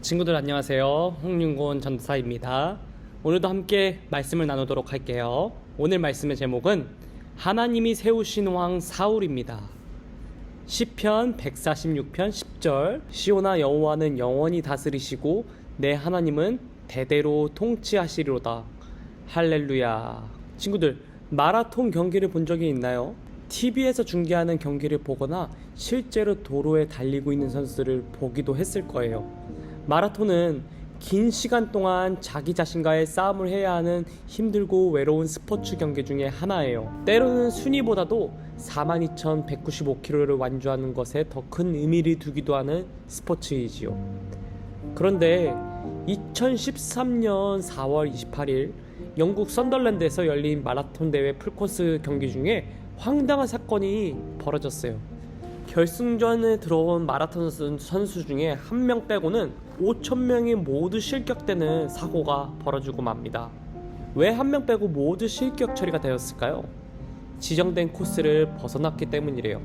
친구들 안녕하세요. 홍윤곤 전도사입니다. 오늘도 함께 말씀을 나누도록 할게요. 오늘 말씀의 제목은 하나님이 세우신 왕 사울입니다. 시편 146편 10절 시온아 여호와는 영원히 다스리시고 내 하나님은 대대로 통치하시리로다. 할렐루야. 친구들, 마라톤 경기를 본 적이 있나요? TV에서 중계하는 경기를 보거나 실제로 도로에 달리고 있는 선수들을 보기도 했을 거예요. 마라톤은 긴 시간 동안 자기 자신과의 싸움을 해야 하는 힘들고 외로운 스포츠 경기 중에 하나예요. 때로는 순위보다도 42,195km를 완주하는 것에 더 큰 의미를 두기도 하는 스포츠이지요. 그런데 2013년 4월 28일 영국 선덜랜드에서 열린 마라톤 대회 풀코스 경기 중에 황당한 사건이 벌어졌어요. 결승전에 들어온 마라톤 선수 중에 한 명 빼고는 5,000명이 모두 실격되는 사고가 벌어지고 맙니다. 왜 한 명 빼고 모두 실격 처리가 되었을까요? 지정된 코스를 벗어났기 때문이래요.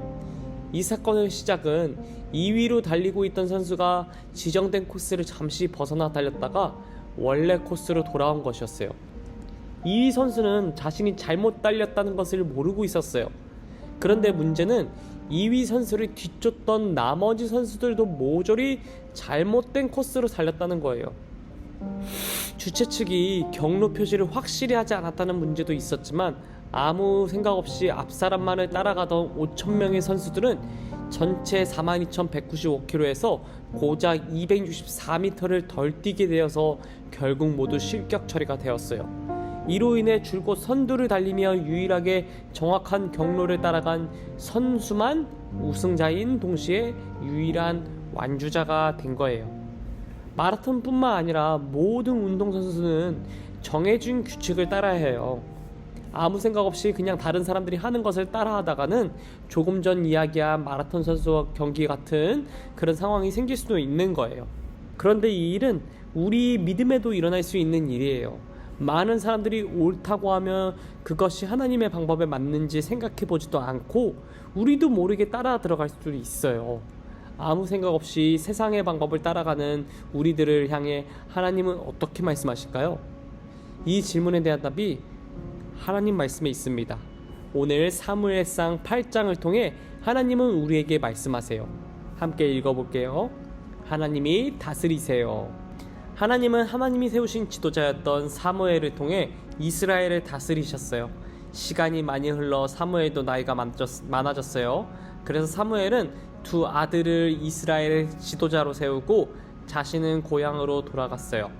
이 사건의 시작은 2위로 달리고 있던 선수가 지정된 코스를 잠시 벗어나 달렸다가 원래 코스로 돌아온 것이었어요. 2위 선수는 자신이 잘못 달렸다는 것을 모르고 있었어요. 그런데 문제는 2위 선수를 뒤쫓던 나머지 선수들도 모조리 잘못된 코스로 달렸다는 거예요. 주최 측이 경로 표시를 확실히 하지 않았다는 문제도 있었지만 아무 생각 없이 앞 사람만을 따라가던 5,000명의 선수들은 전체 42,195km에서 고작 264m를 덜 뛰게 되어서 결국 모두 실격 처리가 되었어요. 이로 인해 줄곧 선두를 달리며 유일하게 정확한 경로를 따라간 선수만 우승자인 동시에 유일한 완주자가 된 거예요. 마라톤뿐만 아니라 모든 운동선수는 정해진 규칙을 따라야 해요. 아무 생각 없이 그냥 다른 사람들이 하는 것을 따라하다가는 조금 전 이야기한 마라톤 선수와 경기 같은 그런 상황이 생길 수도 있는 거예요. 그런데 이 일은 우리 믿음에도 일어날 수 있는 일이에요. 많은 사람들이 옳다고 하면 그것이 하나님의 방법에 맞는지 생각해보지도 않고 우리도 모르게 따라 들어갈 수도 있어요. 아무 생각 없이 세상의 방법을 따라가는 우리들을 향해 하나님은 어떻게 말씀하실까요? 이 질문에 대한 답이 하나님 말씀에 있습니다. 오늘 사무엘상 8장을 통해 하나님은 우리에게 말씀하세요. 함께 읽어볼게요. 하나님이 다스리세요. 하나님은 하나님이 세우신 지도자였던 사무엘을 통해 이스라엘을 다스리셨어요. 시간이 많이 흘러 사무엘도 나이가 많아졌어요. 그래서 사무엘은 두 아들을 이스라엘의 지도자로 세우고 자신은 고향으로 돌아갔어요.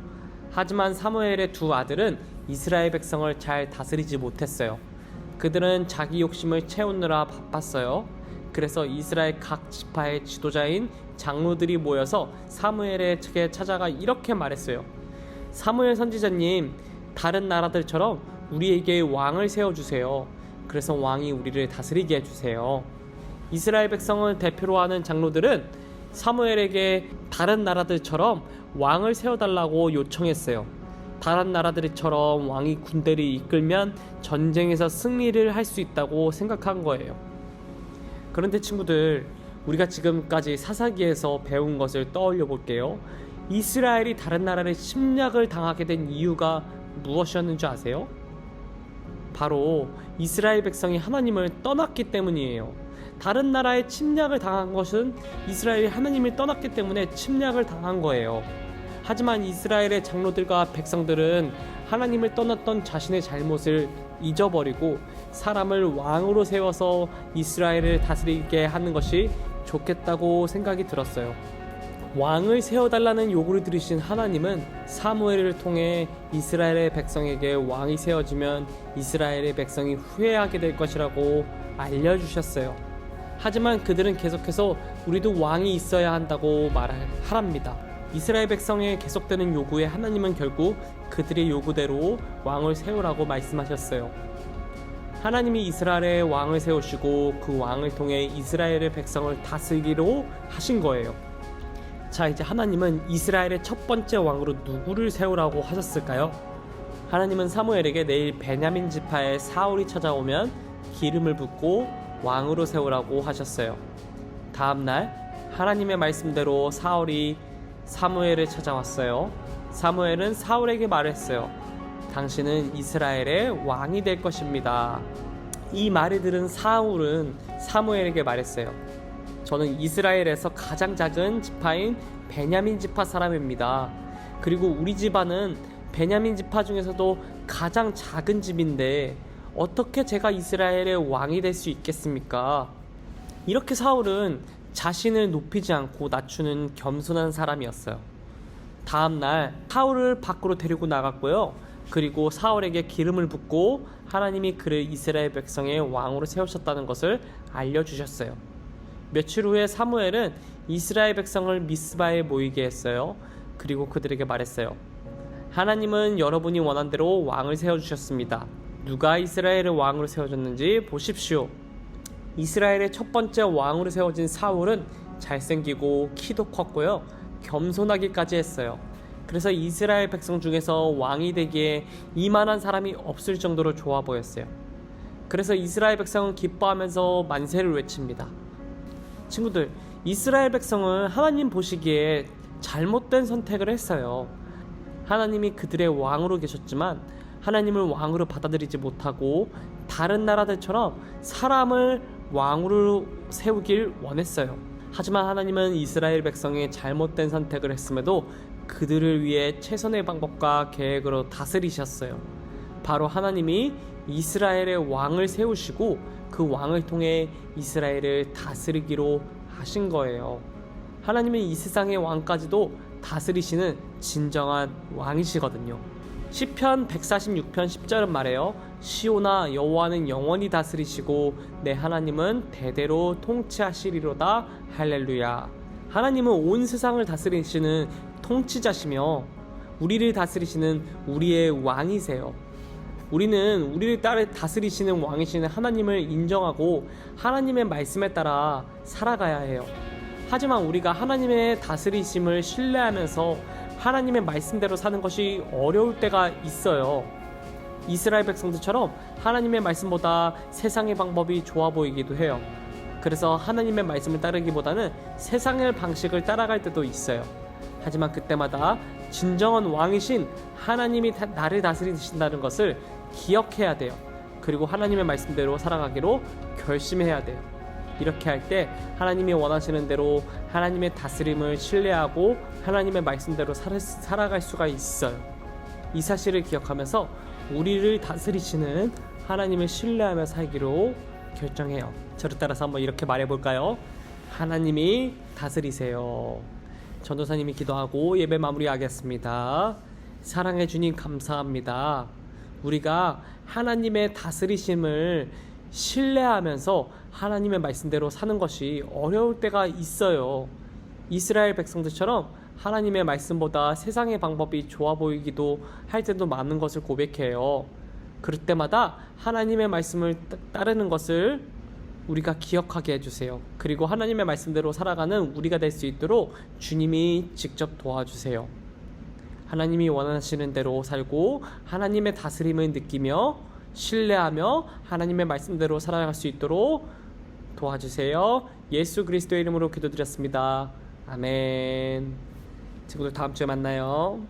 하지만 사무엘의 두 아들은 이스라엘 백성을 잘 다스리지 못했어요. 그들은 자기 욕심을 채우느라 바빴어요. 그래서 이스라엘 각 지파의 지도자인 장로들이 모여서 사무엘에게 찾아가 이렇게 말했어요. 사무엘 선지자님, 다른 나라들처럼 우리에게 왕을 세워주세요. 그래서 왕이 우리를 다스리게 해주세요. 이스라엘 백성을 대표로 하는 장로들은 사무엘에게 다른 나라들처럼 왕을 세워달라고 요청했어요. 다른 나라들처럼 왕이 군대를 이끌면 전쟁에서 승리를 할 수 있다고 생각한 거예요. 그런데 친구들, 우리가 지금까지 사사기에서 배운 것을 떠올려 볼게요. 이스라엘이 다른 나라를 침략을 당하게 된 이유가 무엇이었는지 아세요? 바로 이스라엘 백성이 하나님을 떠났기 때문이에요. 다른 나라에 침략을 당한 것은 이스라엘이 하나님을 떠났기 때문에 침략을 당한 거예요. 하지만 이스라엘의 장로들과 백성들은 하나님을 떠났던 자신의 잘못을 잊어버리고 사람을 왕으로 세워서 이스라엘을 다스리게 하는 것이 좋겠다고 생각이 들었어요. 왕을 세워달라는 요구를 들으신 하나님은 사무엘을 통해 이스라엘의 백성에게 왕이 세워지면 이스라엘의 백성이 후회하게 될 것이라고 알려주셨어요. 하지만 그들은 계속해서 우리도 왕이 있어야 한다고 말합니다. 이스라엘 백성의 계속되는 요구에 하나님은 결국 그들의 요구대로 왕을 세우라고 말씀하셨어요. 하나님이 이스라엘의 왕을 세우시고 그 왕을 통해 이스라엘의 백성을 다스리기로 하신 거예요. 자, 이제 하나님은 이스라엘의 첫 번째 왕으로 누구를 세우라고 하셨을까요? 하나님은 사무엘에게 내일 베냐민 지파의 사울이 찾아오면 기름을 붓고 왕으로 세우라고 하셨어요. 다음날 하나님의 말씀대로 사울이 사무엘을 찾아왔어요. 사무엘은 사울에게 말했어요. 당신은 이스라엘의 왕이 될 것입니다. 이 말을 들은 사울은 사무엘에게 말했어요. 저는 이스라엘에서 가장 작은 지파인 베냐민 지파 사람입니다. 그리고 우리 집안은 베냐민 지파 중에서도 가장 작은 집인데 어떻게 제가 이스라엘의 왕이 될 수 있겠습니까? 이렇게 사울은 자신을 높이지 않고 낮추는 겸손한 사람이었어요. 다음날 사울을 밖으로 데리고 나갔고요. 그리고 사울에게 기름을 붓고 하나님이 그를 이스라엘 백성의 왕으로 세우셨다는 것을 알려주셨어요. 며칠 후에 사무엘은 이스라엘 백성을 미스바에 모이게 했어요. 그리고 그들에게 말했어요. 하나님은 여러분이 원한 대로 왕을 세워주셨습니다. 누가 이스라엘의 왕으로 세워졌는지 보십시오. 이스라엘의 첫 번째 왕으로 세워진 사울은 잘생기고 키도 컸고요. 겸손하기까지 했어요. 그래서 이스라엘 백성 중에서 왕이 되기에 이만한 사람이 없을 정도로 좋아 보였어요. 그래서 이스라엘 백성은 기뻐하면서 만세를 외칩니다. 친구들, 이스라엘 백성은 하나님 보시기에 잘못된 선택을 했어요. 하나님이 그들의 왕으로 계셨지만 하나님을 왕으로 받아들이지 못하고 다른 나라들처럼 사람을 왕으로 세우길 원했어요. 하지만 하나님은 이스라엘 백성이 잘못된 선택을 했음에도 그들을 위해 최선의 방법과 계획으로 다스리셨어요. 바로 하나님이 이스라엘의 왕을 세우시고 그 왕을 통해 이스라엘을 다스리기로 하신 거예요. 하나님은 이 세상의 왕까지도 다스리시는 진정한 왕이시거든요. 시편 146편 10절은 말해요. 시온아, 여호와는 영원히 다스리시고 내 하나님은 대대로 통치하시리로다. 할렐루야. 하나님은 온 세상을 다스리시는 통치자시며 우리를 다스리시는 우리의 왕이세요. 우리는 우리를 다스리시는 왕이신 하나님을 인정하고 하나님의 말씀에 따라 살아가야 해요. 하지만 우리가 하나님의 다스리심을 신뢰하면서 하나님의 말씀대로 사는 것이 어려울 때가 있어요. 이스라엘 백성들처럼 하나님의 말씀보다 세상의 방법이 좋아 보이기도 해요. 그래서 하나님의 말씀을 따르기보다는 세상의 방식을 따라갈 때도 있어요. 하지만 그때마다 진정한 왕이신 하나님이 나를 다스리신다는 것을 기억해야 돼요. 그리고 하나님의 말씀대로 살아가기로 결심해야 돼요. 이렇게 할 때 하나님이 원하시는 대로 하나님의 다스림을 신뢰하고 하나님의 말씀대로 살아갈 수가 있어요. 이 사실을 기억하면서 우리를 다스리시는 하나님을 신뢰하며 살기로 결정해요. 저를 따라서 한번 이렇게 말해볼까요? 하나님이 다스리세요. 전도사님이 기도하고 예배 마무리하겠습니다. 사랑해 주님 감사합니다. 우리가 하나님의 다스리심을 신뢰하면서 하나님의 말씀대로 사는 것이 어려울 때가 있어요. 이스라엘 백성들처럼 하나님의 말씀보다 세상의 방법이 좋아 보이기도 할 때도 많은 것을 고백해요. 그럴 때마다 하나님의 말씀을 따르는 것을 우리가 기억하게 해주세요. 그리고 하나님의 말씀대로 살아가는 우리가 될 수 있도록 주님이 직접 도와주세요. 하나님이 원하시는 대로 살고 하나님의 다스림을 느끼며 신뢰하며 하나님의 말씀대로 살아갈 수 있도록 도와주세요. 예수 그리스도의 이름으로 기도드렸습니다. 아멘. 친구들 다음 주에 만나요.